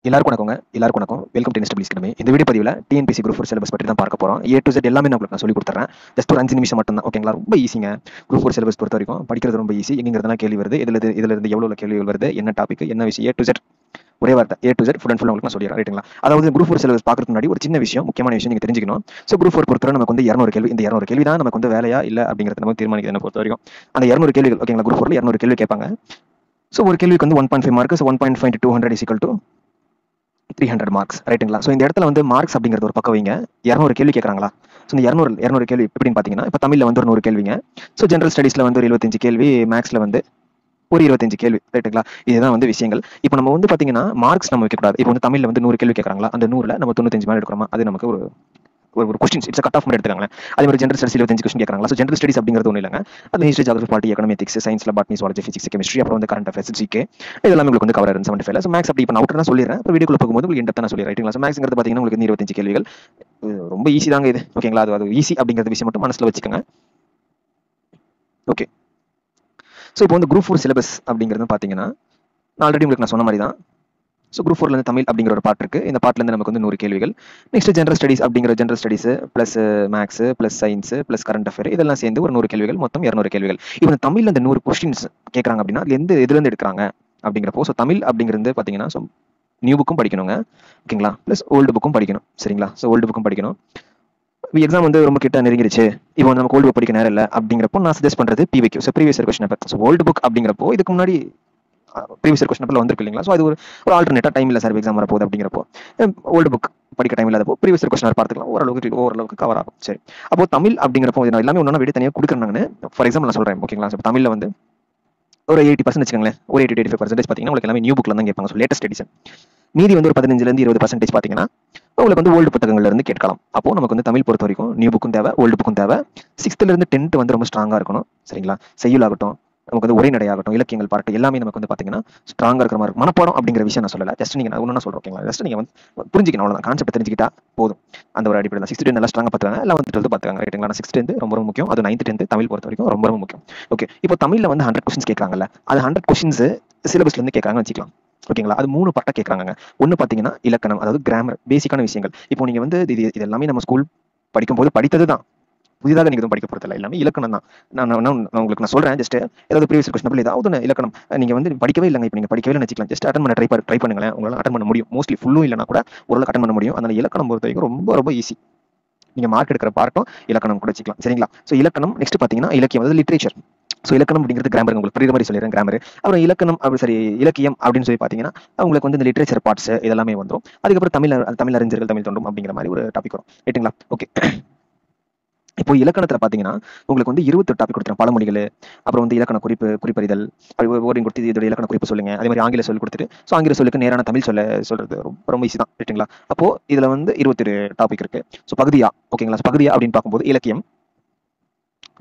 எல்லாருக்கும் வணக்கம். Welcome to இன்ஸ்டபிலிஸ் அகாடமி. இந்த வீடியோ பதிவில் டிஎன்பிஎஸ்சி குரூப் 4 சிலபஸ் பற்றி தான் பார்க்க போகிறோம். A to Z எல்லாமே நான் சொல்லி கொடுத்துறேன். ஜஸ்ட் ஒரு 5 நிமிஷம் மட்டும் தான், ஓகேங்களா? ரொம்ப ஈஸிங்க. குரூப் 4 சிலபஸ் பொறுத்த வரைக்கும் படிக்கிறது ரொம்ப ஈஸி. எங்கிறதுனா கேள்வி வருது, இதுல இருந்து எவ்வளோ கேள்விகள் வருது, என்ன டாபிக், என்ன விஷயம், A to Z ஒரே வார்த்தை A to Z full and full உங்களுக்கு நான் சொல்லிடுறேன், ரைட்டுங்களா? அதாவது குரூப் 4 சிலபஸ் பார்க்கறதுக்கு முன்னாடி ஒரு சின்ன விஷயம், முக்கியமான விஷயம் நீங்க தெரிஞ்சுக்கணும். ஸோ குரூப் 4 பொறுத்தவரை நமக்கு வந்து 200 கேள்வி. இந்த 200 கேள்வி தான் நமக்கு வந்து வேலையா இல்லை அப்படிங்கிறத நம்ம தீர்மானிக்கிறது. என்ன பொறுத்த வரைக்கும் அந்த 200 கேள்விகள், ஓகேங்களா? குரூப் 4ல 200 கேள்வி கேட்பாங்க. ஸோ ஒரு கேள்விக்கு வந்து 1.5 mark. So 1.5 to 200 is equal to 300 marks, ரைட்டுங்களா? ஸோ இந்த இடத்துல வந்து மார்க்ஸ் அப்படிங்கிறது ஒரு பக்கம் வைங்க. 200 கேள்வி கேட்குறாங்களா? ஸோ இந்த 200 கேள்வி எப்படின்னு பார்த்தீங்கன்னா, இப்போ தமிழில் வந்து ஒரு 100 கேள்விங்க. ஸோ ஜென்ரல் ஸ்டடீஸில் வந்து ஒரு 25 கேள்வி, மேக்ஸில் வந்து ஒரு 25 கேள்வி, ரைட்டுங்களா? இதுதான் வந்து விஷயங்கள். இப்போ நம்ம வந்து பார்த்தீங்கன்னா மார்க்ஸ் நம்ம வைக்கக்கூடாது. இப்போ வந்து தமிழில் வந்து 100 கேள்வி கேட்குறாங்களா, அந்த 100ல் நம்ம 95 மார்க் எடுக்கிறோமா, அது நமக்கு ஒரு கொஸ்டின்ஸ், இட்ஸ் கட் ஆஃப் மாதிரி எடுத்துக்காங்க. அதே மாதிரி ஜென்ரல் ஸ்டடிஸ் 25 கொஸ்டின் கேட்கறாங்களா? ஸோ ஜென்ரல் ஸ்டடிஸ் அப்படிங்கிறது ஒன்றும் இல்லைங்க. அது ஹிஸ்ட்ரி, ஜியோகிராஃபி, பாலிட்டி, எக்கனாமிக்ஸ், சயின்ஸ்ல பாட்னி, ஜுவாலஜி, பிசிக்ஸ், கெமிஸ்ட்ரி, அப்புறம் வந்து கரண்ட் அஃபேர்ஸ், ஜிகே, இதெல்லாம் உங்களுக்கு வந்து கவர் ஆகும் 75. ஸோ மேக்ஸ் அப்படி இப்போ நான் அவுட்டர் தான் சொல்லிடுறேன். இப்போ வீடியோக்குள்ள போகும்போது உங்களுக்கு இன்டெப்தா நான் சொல்லிடுறேன், ரைட்டுங்களா? ஸோ மேக்ஸ்ங்கிறது பார்த்தீங்கன்னா உங்களுக்கு 25 கேள்விகள். ரொம்ப ஈஸி தாங்க இது, ஓகேங்களா? அது ஈஸி அப்படிங்கிறது விஷயம் மட்டும் மனசுல வச்சுக்கோங்க. ஓகே. ஸோ இப்போ வந்து குரூப் 4 சிலபஸ் அப்படிங்கிறது பார்த்தீங்கன்னா, நான் ஆல்ரெடி உங்களுக்கு நான் சொன்ன மாதிரி தான். ஸோ குரூப் 4ல இருந்து தமிழ் அப்படிங்கிற ஒரு பார்ட் இருக்கு. இந்த பார்ட்லேருந்து நமக்கு வந்து 100 கேள்விகள். நெக்ஸ்ட் ஜென்ரல் ஸ்டடிஸ் அப்படிங்கிற general studies plus maths plus science plus current affair, இதெல்லாம் சேர்ந்து ஒரு 100 கேள்விகள், மொத்தம் 200 கேள்விகள். இப்போ தமிழ்ல இந்த 100 கொஸ்டின்ஸ் கேட்கறாங்க அப்படின்னா இதுல இருந்து எடுக்கிறாங்க அப்படிங்கிறப்போ, ஸோ தமிழ் அப்படிங்கிறது பார்த்தீங்கன்னா, ஸோ நியூ புக்கும் படிக்கணுங்க, ஓகேங்களா? பிளஸ் ஓல்டு புக்கும் படிக்கணும், சரிங்களா? ஸோ ஓல்டு புக்கும் படிக்கணும். எக்ஸாம் வந்து ரொம்ப கிட்ட நெருங்கிடுச்சு, இப்போ வந்து நமக்கு ஓல்டு புக் படிக்க நேரம் இல்லை அப்படிங்கிறப்போ நான் சஜஸ்ட் பண்றது PVQ, so previous year question paper. So old book அப்படிங்கிறப்போ இதுக்கு முன்னாடி ப்ரீவியஸ் இயர் கொஸ்டின் பேப்பர்ல வந்திருக்கு இல்லைங்களா? ஸோ அது ஒரு ஆல்டர்னேட்டா டைம் இல்லை சார் எக்ஸாம் வரப்போகுது அப்படிங்கிறப்போ ஓல்டு புக் படிக்க டைம் இல்லாதப்போ ப்ரீவியஸ் இயர் கொஸ்டின் பார்த்துக்கலாம், ஓரளவுக்கு கவர் ஆகும். சரி, அப்போ தமிழ் அப்படிங்கிறப்போ நான் எல்லாமே ஒன்றா வீடியோ தனியாக கொடுக்குறாங்கன்னு ஃபார் எக்ஸாம்பிள் நான் சொல்றேன், ஓகேங்களா? ஸோ தமிழில் வந்து ஒரு 80% வச்சுக்கோங்களேன், ஒரு 80-85% பார்த்தீங்கன்னா உங்களுக்கு எல்லாமே நியூ புக்ல தான் கேட்பாங்க, ஸோ லேட்டஸ்ட் எடிஷன். மீதி வந்து ஒரு 15-20% பார்த்தீங்கன்னா உங்களுக்கு வந்து ஓல்டு புத்தகங்கள்ல இருந்து கேட்கலாம். அப்போ நமக்கு வந்து தமிழ் பொறுத்த வரைக்கும் நியூ புக்கும் தேவை, ஓல்டு புக்கும் தேவை. 6th இருந்து 10th வந்து ரொம்ப ஸ்ட்ராங்கா இருக்கணும், சரிங்களா? செய்யுள் ஆகட்டும், நமக்கு வந்து உரைநடை ஆகட்டும், இலக்கியங்கள் பாட்டு எல்லாமே நமக்கு வந்து பாத்தீங்கன்னா ஸ்ட்ராங்கா இருக்கிற மாதிரி இருக்கும். மனப்பாடம் அப்படிங்கிற விஷயம் நான் சொல்லல, ஜஸ்ட் நீங்க ஒன்னு சொல்றேன், ஓகேங்களா? ஜஸ்ட் நீங்க வந்து புரிஞ்சுக்கணும், அவ்வளவுதான். கான்செப்ட் தெரிஞ்சுக்கிட்டா போதும். அந்த ஒரு அடிப்படையில் 6th 10th நல்லா ஸ்ட்ராங்கா பார்த்துக்காங்க, 11th 12th பார்த்துக்காங்க, ரைட்டுங்களா? 6th 10th ரொம்ப ரொம்ப முக்கியம், அது 9th 10th தமிழ் பொறுத்த வரைக்கும் ரொம்ப ரொம்ப முக்கியம். ஓகே, இப்போ தமிழ்ல வந்து 100 கொஸ்டின்ஸ் கேட்கறாங்கல்ல, அது 100 கொஸ்டின்ஸ் சிலபஸ்ல இருந்து கேட்கறாங்கன்னு வச்சுக்கலாம், ஓகேங்களா? அது 3 பார்ட்டா கேட்கறாங்க. ஒன்னு பாத்தீங்கன்னா இலக்கணம், அதாவது கிராமர், பேசிக்கான விஷயங்கள். இப்போ நீங்க வந்து இது எல்லாமே நம்ம ஸ்கூல் படிக்கும் போது படித்தது தான், புதிதாக நீங்க எதுவும் படிக்க போறதில்லை, எல்லாமே இலக்கணம் தான். நான் உங்களுக்கு நான் சொல்றேன், ஜஸ்ட் ஏதாவது ப்ரீவியஸ் கொஸ்டின் ஏதாவது ஒன்று இலக்கணம் நீங்க வந்து படிக்கவே இல்லைங்க, இப்போ நீங்க படிக்கவே இல்லைன்னு வச்சுக்கலாம், ஜஸ்ட் அட்டன் பண்ண ட்ரை பண்ணுங்களேன், உங்களால் அட்டன் பண்ண முடியும். மோஸ்ட்லி ஃபுல்லும் இல்லைனா கூட ஓரளவு அட்டன் பண்ண முடியும். அதனால இலக்கணம் பொறுத்த வரைக்கும் ரொம்ப ரொம்ப ஈஸி. நீங்க மார்க் எடுக்கிற பார்ட்டும் இலக்கணம் கூட வச்சுக்கலாம், சரிங்களா? ஸோ இலக்கணம். நெக்ஸ்ட் பாத்தீங்கன்னா இலக்கியம், அதாவது லிட்ரேச்சர். ஸோ இலக்கணம் அப்படிங்கிறது கிராமர், உங்களுக்கு புரியுற மாதிரி சொல்லிடுறேன், கிராமர். அப்புறம் இலக்கணம் அப்படி இலக்கியம் அப்படின்னு சொல்லி பார்த்தீங்கன்னா உங்களுக்கு வந்து இந்த லிட்ரேச்சர் பார்ட்ஸ் இதெல்லாமே வந்துடும். அதுக்கப்புறம் தமிழ் அறிஞர்கள், தமிழ் தோன்றும் அப்படிங்கிற மாதிரி ஒரு டாபிக் வரும், ரைட்டுங்களா? ஓகே. இப்போ இலக்கணத்துல பாத்தீங்கன்னா உங்களுக்கு வந்து 28 டாபிக் கொடுத்துரும். பழமொழிகள், அப்புறம் வந்து இலக்கண குறிப்பறிதல், ஓரின் கொடுத்து இதோட இலக்கண குறிப்பு சொல்லுங்க. அதே மாதிரி ஆங்கில சொல் கொடுத்துட்டு ஸோ ஆங்கில சொல்லுக்கு நேரான தமிழ் சொல்றது ரொம்ப ஈஸி தான், ரைட்டுங்களா? அப்போ இதுல வந்து 21 டாபிக் இருக்கு. ஸோ பகுதியா, ஓகேங்களா? பகுதியா அப்படின்னு பார்க்கும்போது இலக்கியம்.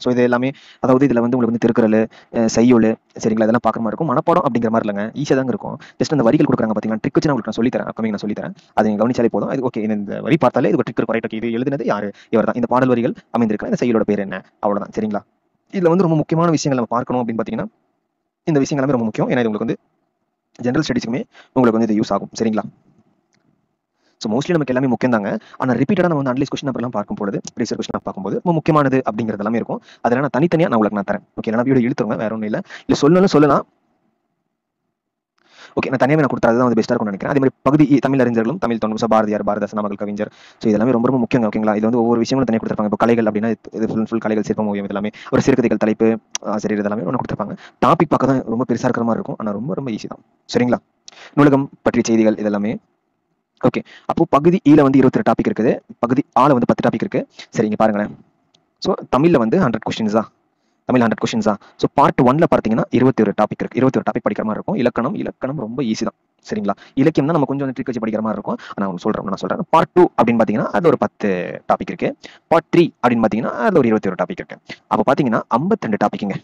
ஸோ இது எல்லாமே, அதாவது இதுல வந்து உங்களுக்கு வந்து திருக்குறள், செய்யுள், சரிங்களா? இதெல்லாம் பார்க்குற மாதிரி இருக்கும். மனப்பாடம் அப்படிங்கிற மாதிரி இல்லைங்க, ஈஸியாக தாங்க இருக்கும். ஜஸ்ட் அந்த வரிகள் கொடுக்குறாங்க பார்த்தீங்கன்னா, ட்ரிக் வச்சு நான் உங்களுக்கு சொல்லித்தரேன், அப்கமிங் நான் சொல்லித்தரேன். அதை நீங்கள் கவனிச்சாலே போதும். அது ஓகே, இந்த வரி பார்த்தாலே இது ட்ரிக் ரைட், ஓகே, இது எழுதுனது யாரு, இவர் தான். இந்த பாடல் வரிகள் அமைந்திருக்கிற இந்த செய்யுளோட பேர் என்ன, அவ்வளவுதான், சரிங்களா? இதுல வந்து ரொம்ப முக்கியமான விஷயங்கள் நம்ம பார்க்கணும் அப்படின்னு பார்த்தீங்கன்னா, இந்த விஷயங்கள் எல்லாமே ரொம்ப முக்கியம். ஏன்னா இது உங்களுக்கு வந்து ஜென்ரல் ஸ்டடீஸ்க்குமே உங்களுக்கு வந்து இது யூஸ் ஆகும், சரிங்களா? ஸோ மோஸ்ட்லி நமக்கு எல்லாமே முக்கியம் தாங்க. ஆனால் ரிப்பீட்டடாக நம்ம வந்து அனலைஸ் கொஸ்டின் அப்பெல்லாம் பார்க்கும்போது, ப்ரீவியஸ் கொஸ்டின் பார்க்கும்போது ரொம்ப முக்கியமானது அப்படிங்கிறது எல்லாமே இருக்கும். அதெல்லாம் நான் தனித்தனியாக நான் உங்களுக்கு தரேன், ஓகே? இல்லைனா வீடியோ இழுத்துருங்க, வேற ஒன்றும் இல்லை சொல்லலாம், ஓகே? நான் தனியாக நான் கொடுத்தா தான் பெஸ்ட்டாக இருக்கும்னு நினைக்கிறேன். அதே மாதிரி பகுதி தமிழ் அறிஞர்களும், தமிழ் தோன்றும், பாரதியார், பாரதாசன், நாமக்கல் கவிஞர், ஸோ இதெல்லாமே ரொம்ப ரொம்ப முக்கியம், ஓகேங்களா? இது வந்து ஒவ்வொரு விஷயங்களும் தனியாக கொடுத்துருப்பாங்க. இப்போ கலைகள் அப்படின்னா இது ஃபுல் கலைகள், சிற்பம், ஓவியம், இதெல்லாமே ஒரு சிறுகதைகள் தலைப்பு, சரி, இதெல்லாமே ஒன்று கொடுத்துருப்பாங்க. டாபிக் பார்க்க தான் ரொம்ப பெருசாக இருக்கிற மாதிரி இருக்கும், ஆனால் ரொம்ப ரொம்ப ஈஸி தான், சரிங்களா? நூலகம் பற்றிய செய்திகள் இதெல்லாமே, ஓகே? அப்போ பகுதி ஈல வந்து 22 டாபிக் இருக்குது, பகுதி ஆல வந்து 10 டாபிக் இருக்கு. சரிங்க, பாருங்களேன். ஸோ தமிழ்ல வந்து 100 கொஸ்டின்ஸ் தான், தமிழ் 100 கொஸ்டின்ஸ் தான். ஸோ பார்ட் 1ல பார்த்தீங்கன்னா 21 டாபிக் இருக்கு, 21 டாபிக் படிக்கிற மாதிரி இருக்கும். இலக்கணம் ரொம்ப ஈஸி தான், சரிங்களா? இலக்கியம் தான் நம்ம கொஞ்சம் ட்ரிக் வச்சு படிக்கிற மாதிரி இருக்கும். நான் சொல்றேன். பார்ட் 2 அப்படின்னு பார்த்தீங்கன்னா அது ஒரு 10 டாபிக் இருக்கு. பார்ட் 3 அப்படின்னு பார்த்தீங்கன்னா அது ஒரு 21 டாபிக் இருக்கு. அப்போ பார்த்தீங்கன்னா 52 டாபிக்ங்க,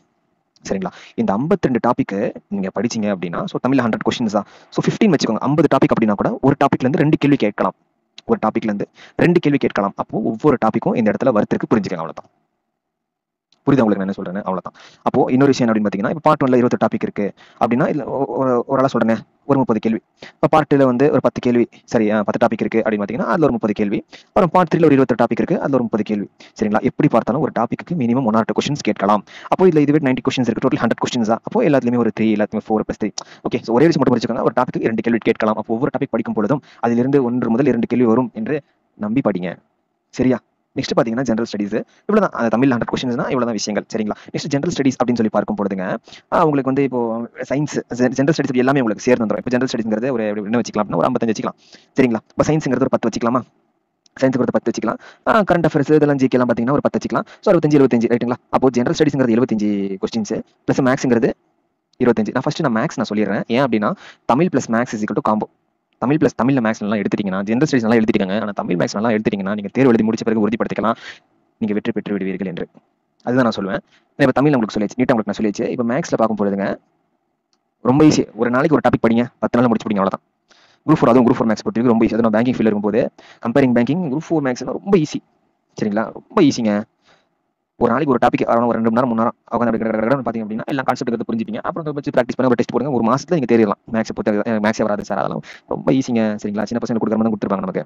சரிங்களா? இந்த 52 டாபிக் நீங்க படிச்சீங்க அப்படின்னா, ஸோ தமிழ் 100 கொஸ்டின்ஸ் தான். ஸோ 15 வச்சுக்கோங்க, 50 டாபிக் அப்படின்னா கூட ஒரு டாபிக்ல இருந்து 2 கேள்வி கேட்கலாம், ஒரு டாபிக்ல இருந்து 2 கேள்வி கேட்கலாம். அப்போ ஒவ்வொரு டாபிக்கும் இந்த இடத்துல வர்த்திருக்கு, புரிஞ்சுக்கங்க, அவ்வளவுதான். புரியுது உங்களுக்கு நான் என்ன சொல்றேன்? அவ்வளவுதான். அப்போ இன்னொரு விஷயம் அப்படின்னு பாத்தீங்கன்னா, இப்போ பார்ட் 1ல 28 டாபிக் இருக்கு அப்படின்னா, இல்ல ஒரு ஆளா சொல்றேன், ஒரு 30 கேள்வி. இப்போ பார்ட் 2ல வந்து ஒரு 10 கேள்வி, சரி 10 டாபிக் இருக்கு அப்படின்னு பாத்தீங்கன்னா, அதுல ஒரு 30 கேள்வி. அப்புறம் பார்ட் 3ல ஒரு 28 டாபிக் இருக்கு, அதுல ஒரு 30 கேள்வி. சரிங்களா? எப்படி பார்த்தாலும் ஒரு டாபிக்கு மினிமம் 1 or 2 கொஸ்டின்ஸ் கேட்கலாம். அப்போ இதுல இதுவே 90 கொஸ்டின்ஸ் இருக்கு, டோட்டல் 100 கொஸ்டின்ஸ் தான். அப்போ எல்லாத்துலயுமே ஒரு 3, எல்லாத்துலயுமே 4+3. ஓகே, ஒரே விஷயம் மட்டும் படிச்சுக்கோங்க. ஒரு டாபிக் 2 கேள்வி கேட்கலாம். அப்போ ஒவ்வொரு டாபிக் படிக்கும் பொழுதும் அதிலிருந்து 1 முதல் 2 கேள்வி வரும் என்று நம்பி படிங்க. சரியா? நெக்ஸ்ட் பாத்தீங்கன்னா ஜெனரல் ஸ்டடிஸ். இவ்வளவுதான். தமிழ் 100 கொஸ்டின்ஸ்னா இவ்வளவுதான் விஷயங்கள். சரிங்களா? நெக்ஸ்ட் ஜெனரல் ஸ்டடிஸ் அப்படின்னு சொல்லி பார்க்கும் பொழுதுங்க, உங்களுக்கு வந்து இப்போ சயின்ஸ், ஜெனரல் ஸ்டடிஸ் எல்லாமே உங்களுக்கு சேர்ந்து வந்துடும். இப்போ ஜெனரல் ஸ்டடிஸ்ங்கிறது ஒரு என்ன வச்சுக்கலாம் அப்படின்னா ஒரு 55 வச்சுக்கலாம். சரிங்களா? இப்போ சயின்ஸ்ங்கிறது ஒரு 10 வச்சுக்கலாமா? சயின்ஸ் ஒரு 10 வச்சுக்கலாம். கரண்ட் அஃபேர்ஸ் இதெல்லாம் ஜிகே எல்லாம் பாத்தீங்கன்னா ஒரு 10 வச்சுக்கலாம். ஸோ 65 75 ரைட்டுங்களா? அப்போ ஜெனரல் ஸ்டடிஸ்ங்கிறது 75 கொஸ்டின்ஸ் பிளஸ் மேக்ஸ்ங்கிறது 25. நான் மேக்ஸ் நான் சொல்லிடுறேன். ஏன் அப்படின்னா Tamil plus maths is equal to combo. தமிழ்ல மேக்ஸ் நல்லா எடுத்துட்டீங்கன்னா, ஜெனரல் ஸ்டடிஸ் நல்லா எழுதிட்டீங்க, ஆனா தமிழ் மேக்ஸ் நல்லா எடுத்துட்டீங்கன்னா நீங்க தேர்வு எழுதி முடிச்ச பிறகு உறுதிப்படுத்திக்கலாம் நீங்க வெற்றி பெற்று விடுவீர்கள் என்று. அதுதான் நான் சொல்லுவேன். இப்போ தமிழ் உங்களுக்கு சொல்லியாச்சு, நீட்டா உங்களுக்கு நான் சொல்லியாச்சு. இப்போ மேக்ஸ்ல பார்க்கும் பொழுதுங்க ரொம்ப ஈஸி. ஒரு நாளைக்கு ஒரு டாபிக் படிங்க, 10 நாள் முடிச்சு படிங்க, அவ்வளவுதான். குரூப் 4, அதுவும் குரூப் 4 மேக்ஸ் பொறுத்தவரைக்கும் ரொம்ப ஈஸி. அது நான் பேங்கிங் ஃபீல்ட் இருக்கும்போது கம்பேரிங் பேங்கிங் குரூப் 4 மேக்ஸ் ரொம்ப ஈஸி. சரிங்களா? ரொம்ப ஈஸிங்க. ஒரு நாளைக்கு ஒரு டாபிக் ஒரு 2 மணி நேரம் 3 நேரம் உட்காந்து பாத்தீங்க அப்படின்னா எல்லா கான்செப்ட் புரிஞ்சுப்பீங்க. அப்புறம் வச்சு ப்ராக்டிஸ் பண்ணி ஒரு டெஸ்ட் போடுங்க. ஒரு மாசத்துல நீங்க தேறிடலாம். மேக்ஸே வராது சார், அதெல்லாம் ரொம்ப ஈஸிங்க. சரிங்களா? சின்ன பசங்க கொடுக்குற மாதிரி கொடுத்துருப்பாங்க நமக்கு.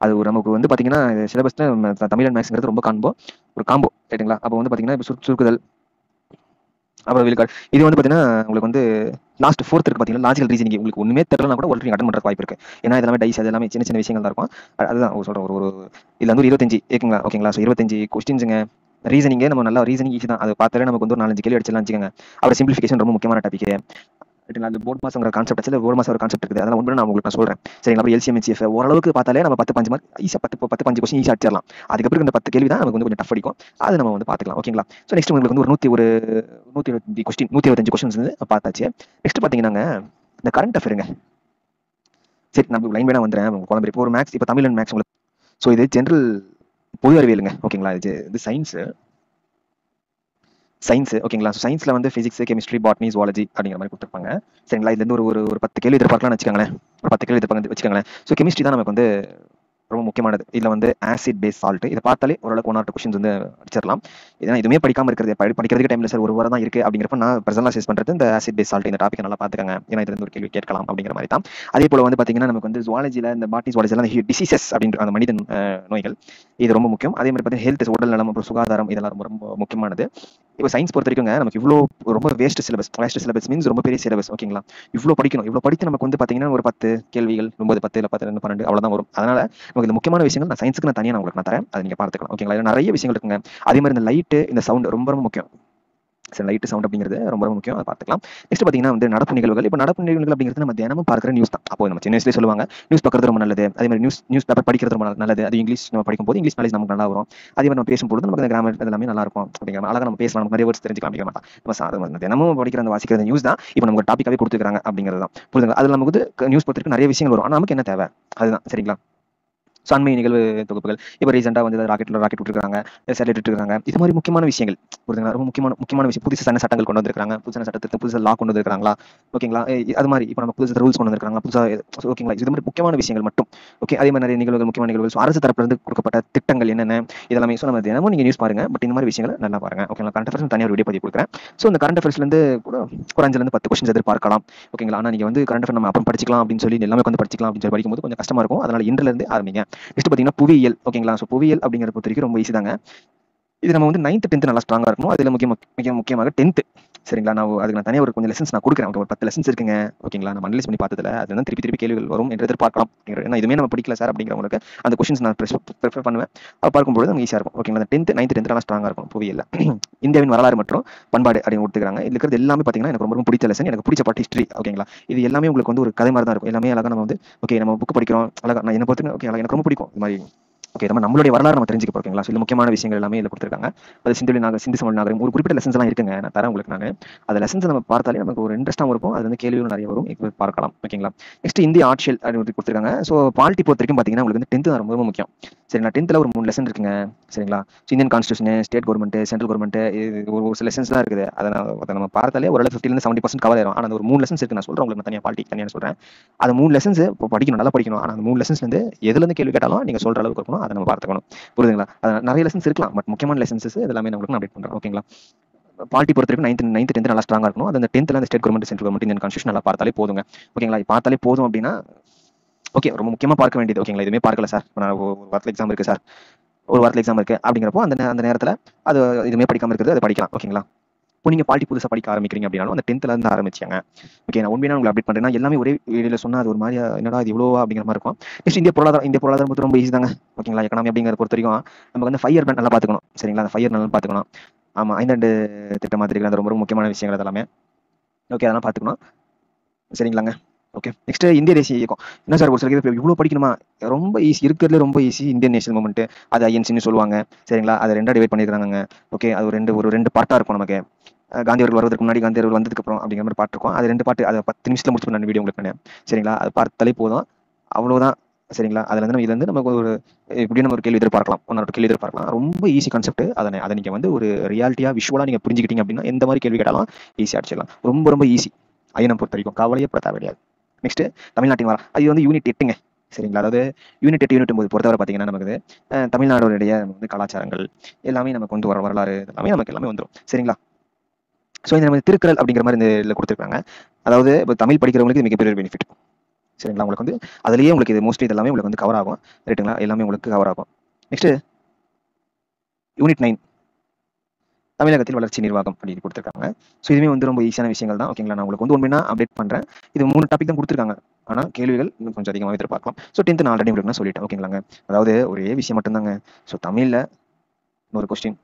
அது நமக்கு வந்து பாத்தீங்கன்னா சிலபஸ்ல தமிழ் அண்ட் மேக்ஸ்ங்கிறது ரொம்ப ஒரு காம்போ ரைட்டுங்களா? அப்போ வந்து பாத்தீங்கன்னா இப்போ சுருக்குதல், அப்புறம் விழுக்காடு, இது வந்து பாத்தீங்கன்னா உங்களுக்கு வந்து லாஸ்ட் 4th இருக்கு பாத்தீங்கன்னா லாஜிக்கல் ரீசனிங். உங்களுக்கு ஒண்ணுமே தெரியலனா கூட ஒரு அட்டன் பண்றதுக்கு வாய்ப்பு இருக்கு. ஏன்னா இதெல்லாம் டைஸ், அதெல்லாம் சின்ன சின்ன விஷயங்கள் தான் இருக்கும். அதுதான் சொல்றேன். ஒரு இதுல வந்து 25 ஏக்குங்களா? ஓகேங்களா? ஸோ 25 கொஸ்டின்ஸுங்க. ரீசனிங்கே நம்ம நல்லா ரீசனிங் ஈஸி தான். அது பார்த்தாலே நமக்கு வந்து ஒரு 4-5 கேள்வி அடிச்சலாம் வச்சுக்கோங்க. அப்புறம் சிம்பிளிஃபிகேஷன் ரொம்ப முக்கியமான டாபிக். அந்த போர்ட் மாஸ்ங்கிற கான்செப்ட் போர்ட் மாஸ் ஒரு கான்செப்ட் இருக்குது. அதெல்லாம் ஒன்று நான் உங்களுக்கு சொல்றேன். சரிங்களா? அப்புறம் எல்சிஎம் HCF ஓரளவுக்கு பார்த்தாலே நம்ம 10-5 மார்க் ஈஸியா 10-5 கொஸ்டின் ஈஸியா அடிச்சிடலாம். அதுக்கப்புறம் இந்த 10 கேள்வி தான் நமக்கு வந்து கொஞ்சம் டஃப் அடிக்கும். அது நம்ம வந்து பார்த்துக்கலாம். ஓகேங்களா? ஸோ நெக்ஸ்ட் உங்களுக்கு வந்து ஒரு 125 கொஸ்டின் 125 கொஸ்டின்ஸ் வந்து பார்த்தாச்சு. நெக்ஸ்ட் பார்த்தீங்கன்னா இந்த கரண்ட் அஃபேருங்க. சரி, நம்ம லைன் வேணா வந்துறேன். குழம்பு இப்போ ஒரு மேக்ஸ், இப்போ தமிழ் அண்ட் மேக்ஸ் உங்களுக்கு. ஸோ இது ஜென்ரல் பொது அறிவியலுங்க. ஓகேங்களா? இது சயின்ஸ். ஓகேங்களா? சயின்ஸ்ல வந்து பிசிக்ஸ், கெமிஸ்ட்ரி, பாட்னி, ஜுவாலஜி அப்படிங்கிற மாதிரி கொடுத்துருப்பாங்க. சரிங்களா? இதுல இருந்து ஒரு 10 கேள்வி எதிர்பார்க்கலாம்னு வச்சுக்கோங்களேன். ஒரு 10 கேள்வி எதிர்பார்க்க வச்சுக்கோங்களேன். ஸோ கெமிஸ்ட்ரி தான் நமக்கு வந்து ரொம்ப முக்கியமானது. இதுல வந்து ஆசிட் பேஸ் சால்ட் இதை பார்த்தாலே ஓரளவுக்கு 1 or 2 கொஸ்டின்ஸ் வந்து அடிச்சிடலாம். ஏன்னா இதுவுமே படிக்காம இருக்கிறது, படிக்கிறதுக்கு டைம்ல சார் ஒரு வாரம் தான் இருக்கு அப்படிங்கிறப்ப நான் பர்சனலைஸ் பண்றது இந்த ஆசிட் பேஸ் சால்ட் இந்த டாபிக் நல்லா பாத்துக்கங்க. ஏன்னா இதுல இருந்து ஒரு கேள்வி கேட்கலாம் அப்படிங்கிற மாதிரி தான். அதே போல வந்து பாத்தீங்கன்னா நமக்கு வந்து ஜுவாலஜில இந்த பாட்னி ஜுவாலஜில டிசீசஸ் அப்படின்ற அந்த மனிதன் நோய்கள் இது ரொம்ப முக்கியம். அதே மாதிரி பார்த்தீங்கன்னா ஹெல்த், உடல் நலம், அப்புறம் சுகாதாரம் இதெல்லாம் ரொம்ப ரொம்ப முக்கியமானது. இப்போ சயின்ஸ் பொறுத்த வரைக்கும் நமக்கு இவ்வளோ ரொம்ப வேஸ்ட் சிலபஸ் மீன்ஸ் ரொம்ப பெரிய சிலபஸ். ஓகேங்களா? இவ்வளோ படிக்கணும். இவ்வளோ படித்து நமக்கு வந்து பாத்தீங்கன்னா ஒரு 10 கேள்விகள் 9 10 இல்லை 10 12 அவ்வளவுதான் வரும். அதனால நமக்கு இந்த முக்கியமான விஷயங்கள் நான் சயின்ஸுக்கு நான் தனியாக உங்களுக்கு நான் தரேன். அதை நீங்க பார்த்துக்கலாம். ஓகேங்களா? இதுல நிறைய விஷயங்கள் இருக்குங்க. அதே மாதிரி இந்த லைட்டு, இந்த சவுண்ட் ரொம்ப ரொம்ப முக்கியம். சரி, லைட் சவுண்ட் அப்படிங்கிறது ரொம்ப ரொம்ப முக்கியம். அதை பார்த்துக்கலாம். நெக்ஸ்ட் பார்த்தீங்கன்னா வந்து நடப்பு நிகழ்வுகள். இப்போ நடப்பு நிகழ்வுகள் அப்படிங்கிறது நம்ம தினமும் பார்க்குற நியூஸ் தான். அப்போ நம்ம சின்ன வயசுலேயே சொல்லுவாங்க நியூஸ் பார்க்கறது ரொம்ப நல்லது. அதே மாதிரி நியூஸ் பேப்பர் படிக்கிறது ரொம்ப நல்லது. அது இங்கிலீஷ் நம்ம படிக்கும்போது இங்கிலீஷ் நாலேஜ் நமக்கு நல்லா வரும். அதே மாதிரி நம்ம பேசும்போது நமக்கு கிராமர் எல்லாமே நல்லா இருக்கும். அப்படிங்கிற அழகாக நம்ம பேசலாம், நமக்கு நிறைய வேர்ட்ஸ் தெரிஞ்சுக்கலாம். அப்படிங்கிற மாதிரி நம்ம தினமும் படிக்கிற அந்த வாசிக்கிற நியூஸ் தான் இப்போ நமக்கு டாப்பிக்காவே கொடுத்துருக்காங்க அப்படிங்கிறது தான். புரியுதுங்களா? அதில் நமக்கு நியூஸ் பொறுத்திருக்கு நிறைய விஷயங்கள் வரும். ஆனால் நமக்கு என்ன தேவை அதுதான். சரிங்களா? ஸோ அண்மை நிகழ்வு தொகுப்புகள் இப்போ ரீசெண்டாக வந்து ராக்கெட் விட்டுருக்காங்க, சேட்டலைட் விட்டுருக்காங்க. இது மாதிரி முக்கியமான விஷயங்கள் புரியுதுங்களா? ரொம்ப முக்கியமான விஷயம். புதுசு சட்டங்கள் கொண்டு வந்திருக்காங்க, புதுசான சட்டத்தை புதுசாக லா கொண்டு வந்திருக்காங்களா? ஓகேங்களா? அது மாதிரி இப்போ நம்ம புதுசாக ரூல்ஸ் கொண்டு வந்திருக்காங்க புதுசாக. ஓகேங்களா? இது மாதிரி முக்கியமான விஷயங்கள் மட்டும். ஓகே, அதே மாதிரி நிறைய நிகழ்வுகள், முக்கியமான நிகழ்வுகள், ஸோ அரசு தரப்பிலிருந்து கொடுக்கப்பட்ட திட்டங்கள் என்னென்ன இதெல்லாமே. ஸோ நம்ம தினமும் நீங்கள் நியூஸ் பாருங்க. பட் இந்த மாதிரி விஷயங்களை நல்லா பாருங்க. ஓகேங்களா? கரண்ட் அஃபேர்ஸ் தனியாக ஒரு வீடியோ பதிவு கொடுக்குறேன். ஸோ இந்த கரண்ட் அஃபேர்ஸ்லேருந்து கூட ஒரு 5 10 கொஸ்டின்ஸ் எதிர்பார்க்கலாம். ஓகேங்களா? ஆனால் நீங்கள் வந்து கரண்ட் அஃபேர் நம்ம அப்புறம் படிச்சிக்கலாம் அப்படின்னு சொல்லி எல்லாமே வந்து படிச்சிக்கலாம் அப்படின்னு சொல்லி படிக்கும்போது கொஞ்சம் கஷ்டமா இருக்கும். அதனால இன்றிலிருந்து ஆரம்பிங்க. நெக்ஸ்ட் பார்த்தீங்கன்னா புவியியல். ஓகேங்களா? ஸோ புவியியல் அப்படிங்கிறத பொறுத்த வரைக்கும் ரொம்ப ஈஸி தாங்க. இது நம்ம வந்து 9th 10th நல்லா ஸ்ட்ராங்கா இருக்கணும். அதுல முக்கியமாக 10th. சரிங்களா? அதுக்கு நான் தனியாக ஒரு கொஞ்சம் லெசன்ஸ் நான் கொடுக்குறேன். ஒரு 10 லெசன்ஸ் இருக்குங்க. ஓகேங்களா? நான் அனலைஸ் பண்ணி பார்த்ததுல அது வந்து திருப்பி கேள்விகள் வரும் என்று எதிர்பார்க்கலாம். ஏன்னா இதுவுமே நம்ம படிக்கல சார் அப்படிங்கிறவங்களுக்கு அந்த கொஸ்டின்ஸ் நான் ப்ரிஃபர் பண்ணுவேன். பார்க்கும்போது நமக்கு ஈஸியாக இருக்கும். ஓகேங்களா? 9th 10th நல்லா ஸ்ட்ராங்கா இருக்கும் புவியியல்ல. இந்தியாவின் வரலாறு மற்றும் பண்பாடு அப்படின்னு கொடுத்துருக்காங்க. இதுல இருக்கிறது எல்லாமே பார்த்தீங்கன்னா எனக்கு ரொம்ப பிடிச்ச லெசன். எனக்கு பிடிச்ச பார்ட் ஹிஸ்ட்ரி. ஓகேங்களா? இது எல்லாமே உங்களுக்கு வந்து ஒரு கதை மாதிரி தான் இருக்கும். எல்லாமே அழகாக நம்ம வந்து ஓகே நம்ம புக் படிக்கிறோம். அழகாக நான் என்ன பொறுத்து ஓகே எனக்கு ரொம்ப பிடிக்கும் இது மாதிரி. ஓகே, நம்மளுடைய வரலாறு நம்ம தெரிஞ்சுக்க போறோம். சில முக்கியமான விஷயங்கள் எல்லாமே இதில் கொடுத்துருக்காங்க. அது சிந்து சமவெளி நாகரிகம் ஒரு குறிப்பிட்ட லெசன்ஸ் எல்லாம் இருக்குங்க. நான் தரேன் உங்களுக்கு. நான் அந்த லெசன்ஸ் நம்ம பார்த்தாலே நமக்கு ஒரு இன்ட்ரெஸ்ட்டாகவும் இருக்கும். அது வந்து கேள்வியும் நிறைய வரும், பார்க்கலாம். ஓகேங்களா? நெக்ஸ்ட் இந்திய ஆட்சியல் அப்படின்னு கொடுத்துருக்காங்க. ஸோ பாலிட்டி பொறுத்த வரைக்கும் பார்த்தீங்கன்னா உங்களுக்கு வந்து 10th தான் ரொம்ப ரொம்ப முக்கியம். சரிங்களா? 10th ஒரு 3 லெசன் இருக்குங்க. சரிங்களா? Indian constitution, state government, central government, ஒரு சில லெசன்ஸ்லாம் இருக்குது. அதை நம்ம பார்த்தாலே ஒரு 50-70% கவர் ஆயிரும். ஆனால் அந்த ஒரு 3 லெசன்ஸ் இருக்கு. நான் சொல்றேன் உங்களுக்கு தனியாக பாலிட்டி சொல்றேன். அது 3 லெசன்ஸ் இப்போ படிக்கணும், நல்லா படிக்கணும். ஆனால் அந்த 3 லெசன்ஸ் வந்து எதுல இருந்து கேள்வி கேட்டாலும் நீங்க சொல்ற அளவுக்கு இருக்கணும். அதை நம்ம பார்த்துக்கணும். புரியுதுங்களா? நிறைய லெசன்ஸ் இருக்கலாம், பட் முக்கியமான லெசன்ஸஸ் எல்லாமே நான் உங்களுக்கு அப்டேட் பண்றேன். ஓகேங்களா? பாலிட்டி பொறுத்த வரைக்கும் 9th 10th நல்லா ஸ்ட்ராங்கா இருக்கணும். அந்த 10th அந்த state government central government Indian constitution நல்லா பார்த்தாலே போதுங்க. ஓகேங்களா? பார்த்தாலே போதும் அப்படின்னா ஓகே, ரொம்ப முக்கியமா பார்க்க வேண்டியது. ஓகேங்களா? எதுவுமே பார்க்கல சார், நான் ஒரு வாரத்தில் எக்ஸாம் இருக்கு சார், ஒரு வாரத்தில் எக்ஸாம் இருக்கு அப்படிங்கிறப்போ அந்த நேரத்தில் அது எதுவுமே படிக்காம இருக்கிறது அதை படிக்கலாம். ஓகேங்களா? இப்போ நீங்க பாலிட்டி புதுசாக படிக்க ஆரம்பிக்கிறீங்க அப்படின்னாலும் அந்த 10th இருந்து ஆரம்பிச்சாங்க. ஓகே, நான் உண்மையான உங்களுக்கு அப்டேட் பண்றேன்னா எல்லாமே ஒரே வீடியோல சொன்னா அது ஒரு மாதிரி என்னடா இது இவ்வளோவா அப்படிங்கிற மாதிரி இருக்கும். நெக்ஸ்ட் இந்திய பொருளாதாரம் பொறுத்த ரொம்ப ஈஸி தாங்க. ஓகேங்களா? எக்கனாமி அப்படிங்கிற பொறுத்த வரைக்கும் நமக்கு வந்து 5 இயர் பிளான் நல்லா பார்த்துக்கணும். சரிங்களா? அந்த 5 இயர் நல்லா பார்த்துக்கணும். ஆமா, 5 திட்டம் மாதிரி இருக்கிற அந்த ரொம்ப முக்கியமான விஷயங்கள் எல்லாமே. ஓகே, அதெல்லாம் பார்த்துக்கணும். சரிங்களாங்க? ஓகே, நெக்ஸ்ட் இந்திய தேசிய இயக்கம். என்ன சார் ஒரு சில பேர் இவ்வளோ படிக்கணுமா? ரொம்ப ஈஸி, இருக்கிறதுல ரொம்ப ஈஸி இந்தியன் நேஷனல் மூவ்மெண்ட். அது ஐஎன்சின்னு சொல்லுவாங்க. சரிங்களா? அதை 2 டிவைட் பண்ணியிருக்காங்க. ஓகே, அது ஒரு 2 பார்ட்டா இருக்கும் நமக்கு. காந்தி அவர்கள் வருவதற்கு முன்னாடி, காந்தி அவர்கள் வந்ததுக்கு அப்புறம் அப்படிங்கிற மாதிரி பார்ட் இருக்கும். அது 2 பார்ட், அதை 10 நிமிஷத்துல முடிச்சு நான் வீடியோ உங்களுக்கு பண்ணேன். சரிங்களா? அது பார்த்தாலே போதும், அவ்வளவுதான். சரிங்களா? இதுல இருந்து நமக்கு ஒரு இப்படி நம்ம ஒரு கேள்வி எதிர்பார்க்கலாம், ஒன்னோட கேள்வி எதிர்பார்க்கலாம். ரொம்ப ஈஸி கான்செப்ட். அதை நீங்க வந்து ஒரு ரியாலிட்டியா விஷுவலா நீங்க புரிஞ்சுக்கிட்டீங்க அப்படின்னா எந்த மாதிரி கேள்வி கேட்டாலும் ஈஸியா அடிச்சிடலாம். ரொம்ப ரொம்ப ஈஸி. ஐயனை பொறுத்த வரைக்கும் கவலையே பட தேவையாது. நெக்ஸ்ட் தமிழ்நாட்டின் வர, அது வந்து யூனிட் 8ங்க. சரிங்களா? அதாவது யூனிட் 8 யூனிட் 9 பொறுத்தவரை பார்த்தீங்கன்னா நமக்கு தமிழ்நாடுடைய வந்து கலாச்சாரங்கள் எல்லாமே நமக்கு வந்து வரலாறு எல்லாமே நமக்கு எல்லாமே வந்துடும். சரிங்களா? ஸோ இந்த நம்ம திருக்குறள் அப்படிங்கிற மாதிரி இந்த இதில் கொடுத்துருக்காங்க. அதாவது இப்போ தமிழ் படிக்கிறவங்களுக்கு இது மிகப்பெரிய பெனிஃபிட். சரிங்களா? உங்களுக்கு வந்து அதுலேயே உங்களுக்கு இது மோஸ்ட்லி இதெல்லாமே உங்களுக்கு வந்து கவர் ஆகும். ரைட்டுங்களா? எல்லாமே உங்களுக்கு கவர் ஆகும். நெக்ஸ்ட் யூனிட் 9 தமிழகத்தில் வளர்ச்சி நிர்வாகம் அப்படின்னு கொடுத்துருக்காங்க. ஸோ இதுவுமே வந்து ரொம்ப ஈஸியான விஷயங்கள் தான். ஓகேங்களா? நான் உங்களுக்கு வந்து உண்மையா அப்டேட் பண்ணுறேன். இது 3 டாபிக் தான் கொடுத்துருக்காங்க, ஆனால் கேள்விகள் இன்னும் கொஞ்சம் அதிகமாக எதிர்பார்க்கலாம். ஸோ 10th நான் ஆல்ரெடி உங்களுக்கு நான் சொல்லிட்டேன். ஓகேங்களாங்க? அதாவது ஒரே விஷயம் மட்டும்தாங்க. ஸோ தமிழில் 100 கொஸ்டின்,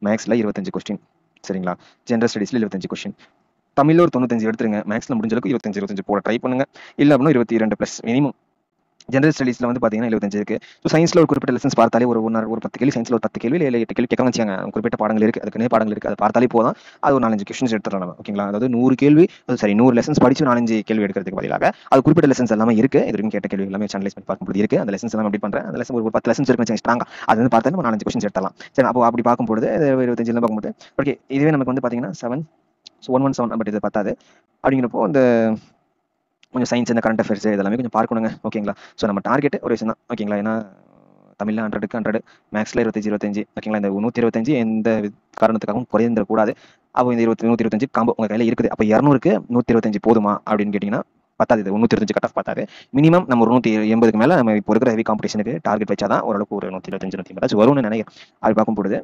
மேக்ஸில் 25 கொஸ்டின். சரிங்களா? ஜென்ரல் ஸ்டடீஸில் 25 கொஸ்டின். தமிழில் ஒரு 95 எடுத்துருங்க. மேக்ஸில் முடிஞ்ச அளவுக்கு 25 போட ட்ரை பண்ணுங்க. இல்லை அப்படின்னா 22 ப்ளஸ் மினிமம். ஜென்ரல் ஸ்டடீஸ்ல வந்து பார்த்தீங்கன்னா 75 இருக்கு. ஸோ சயின்ஸ்ல ஒரு குறிப்பிட்ட லெசன்ஸ் பார்த்தாலே ஒரு 10 கேள்வி, சயின்ஸ்ல ஒரு 10 கேள்வி இல்லை 8 கேள்வி கேட்க வச்சாங்க. குறிப்பிட்ட பாடங்கள் இருக்கு, அதுக்குன்னே பாடங்கள் இருக்கு. அதை பார்த்தாலே போதும், அது ஒரு 4-5 கொஸ்டின்ஸ் எடுத்துடலாம் நம்ம. ஓகேங்களா? அதாவது 100 கேள்வி, சரி 100 லெசன்ஸ் படிச்சு 4-5 கேள்வி எடுக்கிறதுக்கு பதிலாக அது குறிப்பிட்ட லெசன்ஸ் எல்லாமே இருக்கு. இது வரைக்கும் கேட்ட கேள்வி எல்லாமே சேனலைஸ் பண்ணி பார்க்கும்போது இருக்கு. அந்த லெசன்ஸ் எல்லாம் எப்படி பண்றேன், அந்த லெசன் ஒரு 10 லெசன்ஸ் இருக்கு ஸ்ட்ராங்கா, அது வந்து பார்த்தா நம்ம 4-5 கொஸ்டின்ஸ் எடுத்தலாம். சரி, அப்போ அப்படி பார்க்கும்போது 25 பார்க்கும்போது ஓகே, இதுவே நமக்கு வந்து பார்த்தீங்கன்னா 7, ஸோ 117, பட் இது பத்தாது. அப்படிங்கிறப்போ இந்த கொஞ்சம் சயின்ஸ், இந்த கரண்ட் அஃபேர்ஸ் இதெல்லாமே கொஞ்சம் பார்க்கணுங்க. ஓகேங்களா? ஸோ நம்ம டார்கெட் ஒரு விஷயம் தான். ஓகேங்களா? ஏன்னா தமிழில் 100க்கு 100, மேக்ஸில் 25. ஓகேங்களா? இந்த 125 எந்த காரணத்துக்காகவும் குறைந்துடக்கூடாது. அப்போ இந்த 125 காம்போ உங்கள் கையில் இருக்குது. அப்போ 200க்கு 125 போதுமா அப்படின்னு கேட்டிங்கன்னா பத்தாது. இது 125 கட் ஆஃப் பத்தாது. மினிமம் நம்ம ஒரு 180க்கு மேலே நம்ம இப்போ இருக்கிற ஹெவி காம்படிஷனுக்கு டார்கெட் வச்சா தான் ஓரளவுக்கு ஒரு 125 180 வரும்னு நினைக்கிறேன். அப்படி பார்க்கும்போது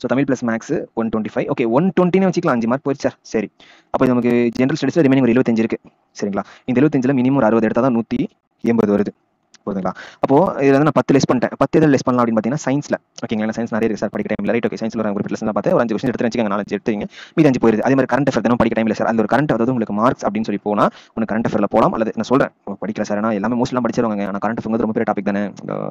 so Tamil plus maths 125. Okay, 120 வச்சுக்கலாம். 5 மார்க் போயிடுச்சு சார். சரி, அப்போ நமக்கு ஜென்ரல் ஸ்டடீஸில் ரிமைனிங் ஒரு 75 இருக்கு. சரிங்களா? இந்த 75ல் மினிமம் ஒரு 60 எடுத்தால் தான் 180 வருது. போதுங்களா? அப்போ இதில் வந்து நான் 10 லெஸ் பண்ணிட்டேன். 10 எதில் லெஸ் பண்ணலாம் அப்படின்னு பார்த்தீங்கன்னா சயின்ஸில். ஓகேங்களா? சயின்ஸ் நிறைய இருக்குது சார் படிக்க டைமில். ரைட், ஓகே, சயின்ஸில் ஒரு குறிப்பிட்ட லெசன் பார்த்து ஒரு 5 கொஸ்டின் எடுத்து வச்சுக்கோங்க, 4 எடுத்துங்க, மீதி 5 போயிருது. அதே மாதிரி கரண்ட் அஃபேர் தானே படிக்க டைமில் சார், அது ஒரு கரண்ட், அதாவது உங்களுக்கு மார்க்ஸ் அப்படின்னு சொல்லி போனால் உங்களுக்கு கரண்ட் அஃபேரில் போகலாம். அல்லது நான் சொல்கிறேன் படிக்கல சார், ஆனால் எல்லாமே மோஸ்ட்லாம் படிச்சிருவாங்க. ஆனால் கரண்ட் அஃபேர் ரொம்ப பெரிய டாபிக் தானே.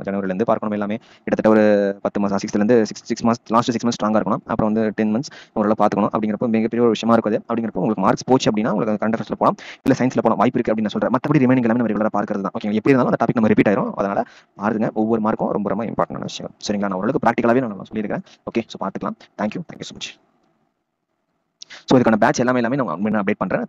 ஜனவரிலேருந்து பார்க்கணும். எல்லாமே கிட்டத்தட்ட ஒரு 10 மாதம், 6 மாதம், லாஸ்ட் 6 மந்த்ஸ் ஸ்ட்ராங்காக இருக்கணும். அப்புறம் வந்து 10 மந்த்ஸ் ஓரளவு பார்த்துக்கணும். அப்படிங்கிறப்போ மிகப்பெரிய ஒரு விஷயமா இருக்குது. அப்படிங்கிறப்போ உங்களுக்கு மார்க்ஸ் போச்சு அப்படின்னா உங்களுக்கு கரண்ட் அஃபேர்ஸில் போகலாம், இல்லை சயின்ஸில் போகலாம், வாய்ப்பு இருக்குது அப்படின்னு சொல்கிறேன். மற்றபடி ரிமைனிங் எல்லாமே நம்ம ரெகுலராக பார்க்கறது தான். ஓகே, எப்படி இருந்தாலும் அந்த டாபிக் நம்ம ரிப்பீட் ஆயிரும். அதனால பாருங்க, ஒவ்வொரு மார்க்கும் ரொம்ப ரொம்ப இம்பார்ட்டன்டான விஷயம். சரிங்களா? நான் ஓரளவுக்கு ப்ராக்டிகலாகவே நான் சொல்லியிருக்கேன். ஓகே, ஸோ பார்த்துக்கலாம். Thank you so much. ஸோ இதுக்கான பேட்ச் எல்லாமே நான் அப்டேட் பண்ணுறேன்.